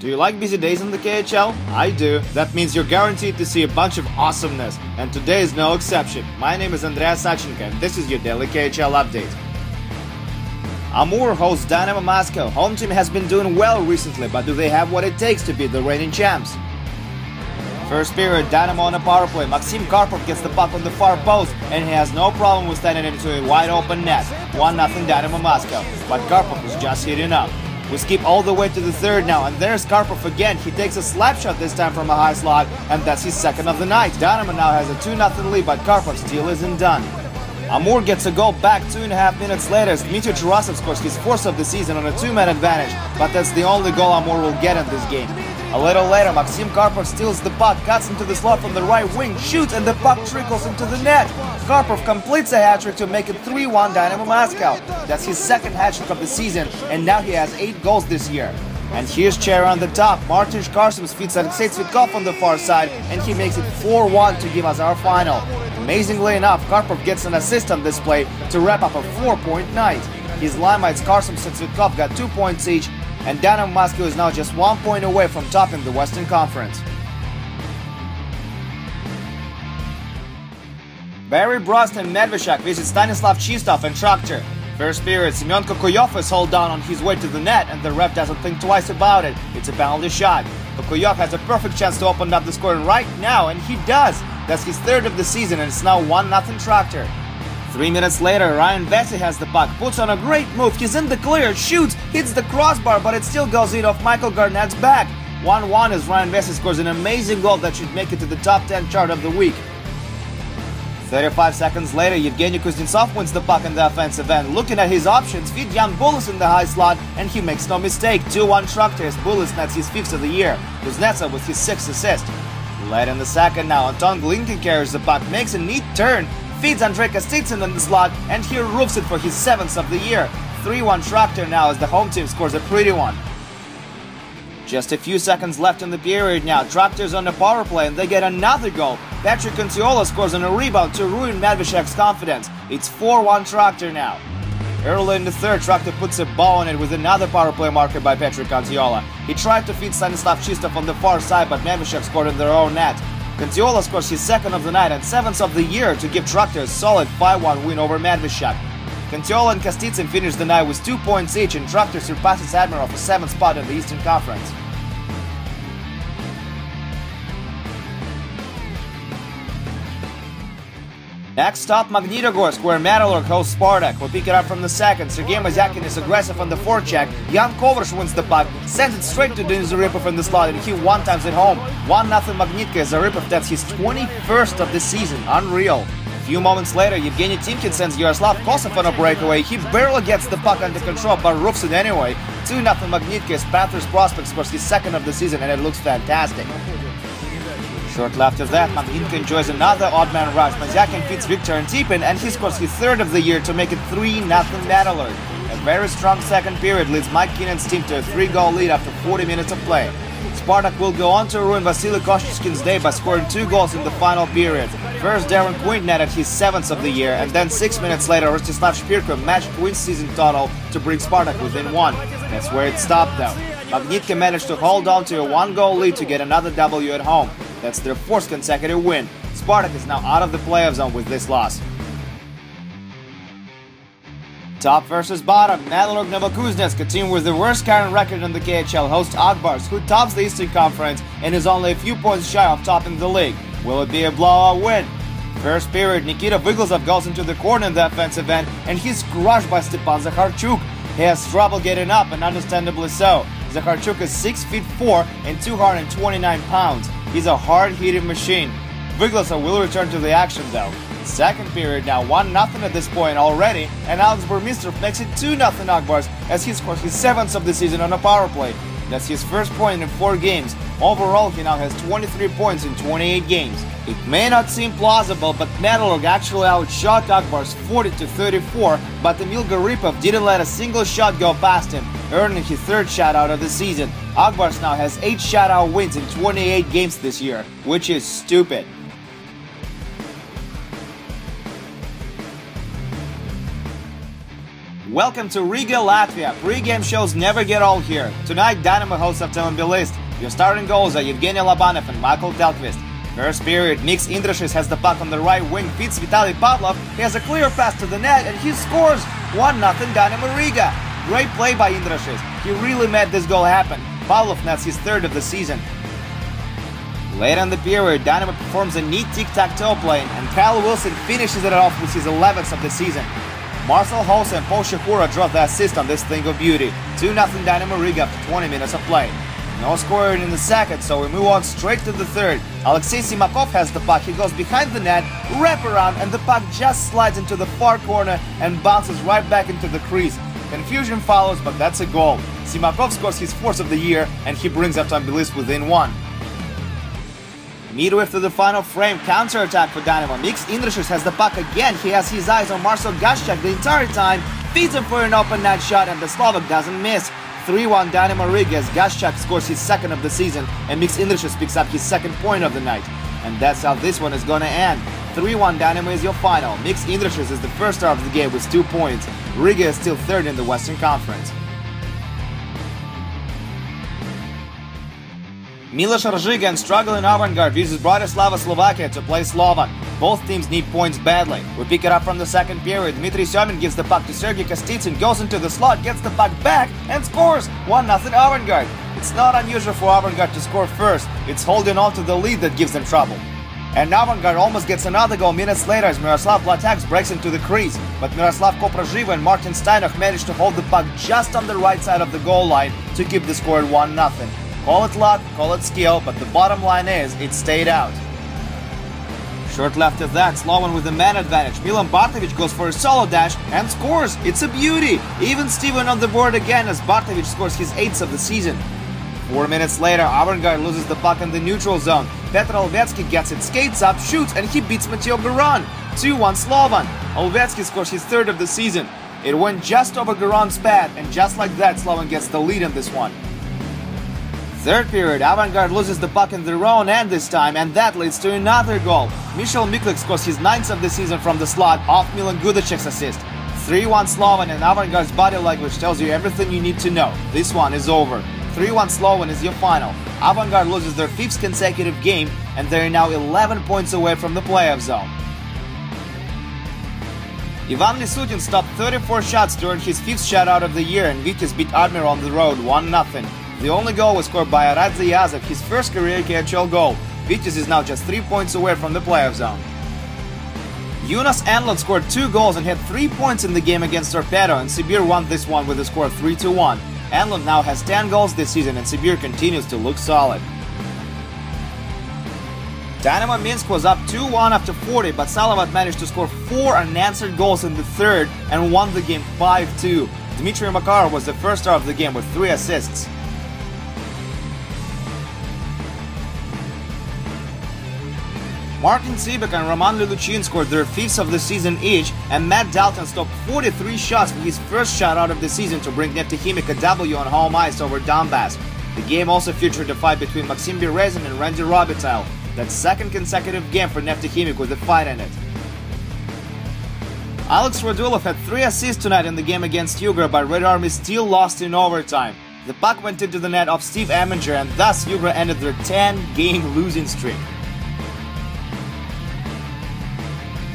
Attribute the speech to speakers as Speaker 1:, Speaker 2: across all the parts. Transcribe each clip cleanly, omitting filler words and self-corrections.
Speaker 1: Do you like busy days in the KHL? I do. That means you're guaranteed to see a bunch of awesomeness, and today is no exception. My name is Andreas Sachenko, and this is your daily KHL update. Amur hosts Dynamo Moscow. Home team has been doing well recently, but do they have what it takes to beat the reigning champs? First period, Dynamo on a power play. Maxim Karpov gets the puck on the far post, and he has no problem with standing into a wide open net. 1-0 Dynamo Moscow, but Karpov is just heating up. We skip all the way to the third now, and there's Karpov again. He takes a slap shot this time from a high slot, and that's his second of the night. Dynamo now has a 2-0 lead, but Karpov still isn't done. Amur gets a goal back 2.5 minutes later. Dmitry Tarasov scores his fourth of the season on a 2-man advantage, but that's the only goal Amur will get in this game. A little later, Maxim Karpov steals the puck, cuts into the slot from the right wing, shoots, and the puck trickles into the net. Karpov completes a hat-trick to make it 3-1 Dynamo Moscow. That's his second hat-trick of the season, and now he has 8 goals this year. And here's cherry on the top. Martin Shkarsim feeds Alexei Tsvetkov on the far side, and he makes it 4-1 to give us our final. Amazingly enough, Karpov gets an assist on this play to wrap up a 4-point night. His line mates Karsim and Tsvetkov got 2 points each, and Dynamo Moscow is now just 1 point away from topping the Western Conference. Barry Brost and Medveshchuk visit Stanislav Chistov and Traktor. First period, Semyon Kokoyov is hauled down on his way to the net, and the ref doesn't think twice about it. It's a penalty shot. Kokoyov has a perfect chance to open up the score right now, and he does. That's his third of the season, and it's now 1-0 Traktor. 3 minutes later, Ryan Vesey has the puck, puts on a great move, he's in the clear, shoots, hits the crossbar, but it still goes in off Michael Garnett's back. 1-1 as Ryan Vesey scores an amazing goal that should make it to the top 10 chart of the week. 35 seconds later, Yevgeny Kuznetsov wins the puck in the offensive end. Looking at his options, feed Jan Bulis in the high slot, and he makes no mistake. 2-1 Traktor as Bulis nets his 5th of the year. Kuznetsov with his 6th assist. Late in the second now, Anton Glinkin carries the puck, makes a neat turn, feeds Andrei Kostitsyn in the slot, and he roofs it for his 7th of the year. 3-1 Traktor now as the home team scores a pretty one. Just a few seconds left in the period now. Traktor's on the power play and they get another goal. Patrick Contiola scores on a rebound to ruin Medveshchuk's confidence. It's 4-1 Traktor now. Early in the third, Traktor puts a ball on it with another power play marker by Patrick Contiola. He tried to feed Stanislav Chistov on the far side, but Medveshchuk scored in their own net. Contiola scores his 2nd of the night and 7th of the year to give Traktor a solid 5-1 win over Medveshchuk. Contiola and Kostitsyn finish the night with 2 points each, and Traktor surpasses Admiral for 7th spot in the Eastern Conference. Next stop, Magnitogorsk, where Metalurg hosts Spartak. We'll pick it up from the second. Sergei Mazyakin is aggressive on the forecheck. Jan Kovrsh wins the puck, sends it straight to Denis Zaripov in the slot, and he one-times it home. 1-0 Magnitka as Zaripov, that's his 21st of the season. Unreal. A few moments later, Yevgeny Timkin sends Yaroslav Kosov on a breakaway. He barely gets the puck under control, but roofs it anyway. 2-0 Magnitka as Panthers prospect scores his 2nd of the season, and it looks fantastic. Shortly after that, Magnitka enjoys another odd-man rush. Mazyakin feeds Viktor Antipin, and he scores his 3rd of the year to make it 3-0 Metalurg. A very strong second period leads Mike Kinnan's team to a 3-goal lead after 40 minutes of play. Spartak will go on to ruin Vasily Koshchkin's day by scoring 2 goals in the final period. First, Darren Quinn netted his 7th of the year, and then 6 minutes later, Rostislav Shpirko matched Quinn's season total to bring Spartak within 1. That's where it stopped though. Magnitka managed to hold on to a 1-goal lead to get another W at home. That's their 4th consecutive win. Spartak is now out of the playoff zone with this loss. Top versus bottom. Metalurg Novokuznetsk, a team with the worst current record in the KHL, hosts Akbars, who tops the Eastern Conference and is only a few points shy of topping the league. Will it be a blowout win? First period, Nikita Vyglazov goes into the corner in the offensive end, and he's crushed by Stepan Zakharchuk. He has trouble getting up, and understandably so. Zakharchuk is 6'4" and 229 pounds. He's a hard-hitting machine. Vyglazov will return to the action though. Second period now, 1-0 at this point already, and Alex Burmistrov makes it 2-0 Akbars as he scores his 7th of the season on a power play. That's his first point in 4 games. Overall, he now has 23 points in 28 games. It may not seem plausible, but Metalurg actually outshot Akbars 40-34, but Emil Garipov didn't let a single shot go past him, earning his 3rd shutout of the season. Akbars now has 8 shutout wins in 28 games this year, which is stupid. Welcome to Riga, Latvia. Pre-game shows never get old here. Tonight, Dynamo hosts Automobilist. Your starting goals are Evgeny Labanov and Michael Telkvist. First period, Mix Indrishis has the puck on the right wing, feeds Vitaly Pavlov. He has a clear pass to the net and he scores 1-0 Dynamo Riga. Great play by Indrishis. He really made this goal happen. Pavlov nets his third of the season. Later in the period, Dynamo performs a neat tic-tac-toe play and Kyle Wilson finishes it off with his 11th of the season. Marcel Hossa and Paul Shakura drove the assist on this thing of beauty. 2-0 Dynamo Riga after 20 minutes of play. No scorer in the second, so we move on straight to the third. Alexei Simakov has the puck, he goes behind the net, wrap around, and the puck just slides into the far corner and bounces right back into the crease. Confusion follows, but that's a goal. Simakov scores his fourth of the year, and he brings Automobilist within one. Midway through the final frame, counter-attack for Dynamo. Mix Indrishis has the puck again. He has his eyes on Marcel Gashchak the entire time, feeds him for an open net shot, and the Slovak doesn't miss. 3-1 Dynamo Riga as Gashchak scores his second of the season, and Mix Indrishis picks up his second point of the night. And that's how this one is gonna end. 3-1 Dynamo is your final. Mix Indrishis is the first star of the game with 2 points. Riga is still third in the Western Conference. Miloš Ržiga and struggling Avangard visits Bratislava, Slovakia to play Slovan. Both teams need points badly. We pick it up from the second period. Dmitry Semin gives the puck to Sergei Kostitsyn, goes into the slot, gets the puck back, and scores 1-0 Avangard. It's not unusual for Avangard to score first. It's holding on to the lead that gives them trouble. And Avangard almost gets another goal minutes later as Miroslav Blatax breaks into the crease. But Miroslav Kopraživa and Martin Steinach managed to hold the puck just on the right side of the goal line to keep the score at 1-0. Call it luck, call it skill, but the bottom line is, it stayed out. Shortly after that, Slovan with the man advantage. Milan Bartovic goes for a solo dash and scores. It's a beauty. Even Steven on the board again as Bartovic scores his 8th of the season. 4 minutes later, Avangard loses the puck in the neutral zone. Petr Olvetsky gets it, skates up, shoots, and he beats Mateo Garan. 2-1 Slovan. Olvetsky scores his 3rd of the season. It went just over Garan's pad, and just like that, Slovan gets the lead in this one. Third period, Avangard loses the puck in their own end this time, and that leads to another goal. Michal Miklik scores his 9th of the season from the slot off Milan Gudacek's assist. 3-1 Slovan, and Avangard's body language tells you everything you need to know. This one is over. 3-1 Slovan is your final. Avangard loses their 5th consecutive game, and they're now 11 points away from the playoff zone. Ivan Lisutin stopped 34 shots during his 5th shutout of the year, and Vitis beat Admiral on the road 1-0. The only goal was scored by Aradze Yazov, his first career KHL goal. Vitis is now just 3 points away from the playoff zone. Jonas Enlund scored 2 goals and had 3 points in the game against Torpedo, and Sibir won this one with a score of 3-1. Enlund now has 10 goals this season, and Sibir continues to look solid. Dynamo Minsk was up 2-1 after 40, but Salavat managed to score 4 unanswered goals in the third and won the game 5-2. Dmitry Makarov was the first star of the game with 3 assists. Martin Sibek and Roman Leluchin scored their 5th of the season each, and Matt Dalton stopped 43 shots for his first shutout of the season to bring Neftekhimik a W on home ice over Donbass. The game also featured a fight between Maxim Berezin and Randy Robitaille. That's 2nd consecutive game for Neftekhimik with a fight in it. Alex Radulov had 3 assists tonight in the game against Yugra, but Red Army still lost in overtime. The puck went into the net of Steve Eminger, and thus Yugra ended their 10-game losing streak.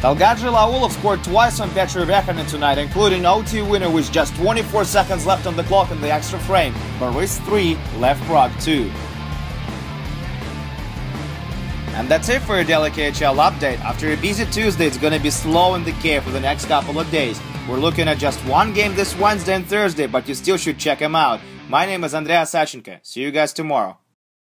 Speaker 1: Talgadji Laulov scored twice on Petr Vekhanin tonight, including OT winner with just 24 seconds left on the clock in the extra frame. Boris 3, left Prague 2. And that's it for your daily KHL update. After a busy Tuesday, it's gonna be slow in the Kiev for the next couple of days. We're looking at just one game this Wednesday and Thursday, but you still should check them out. My name is Andrea Sachenko. See you guys tomorrow.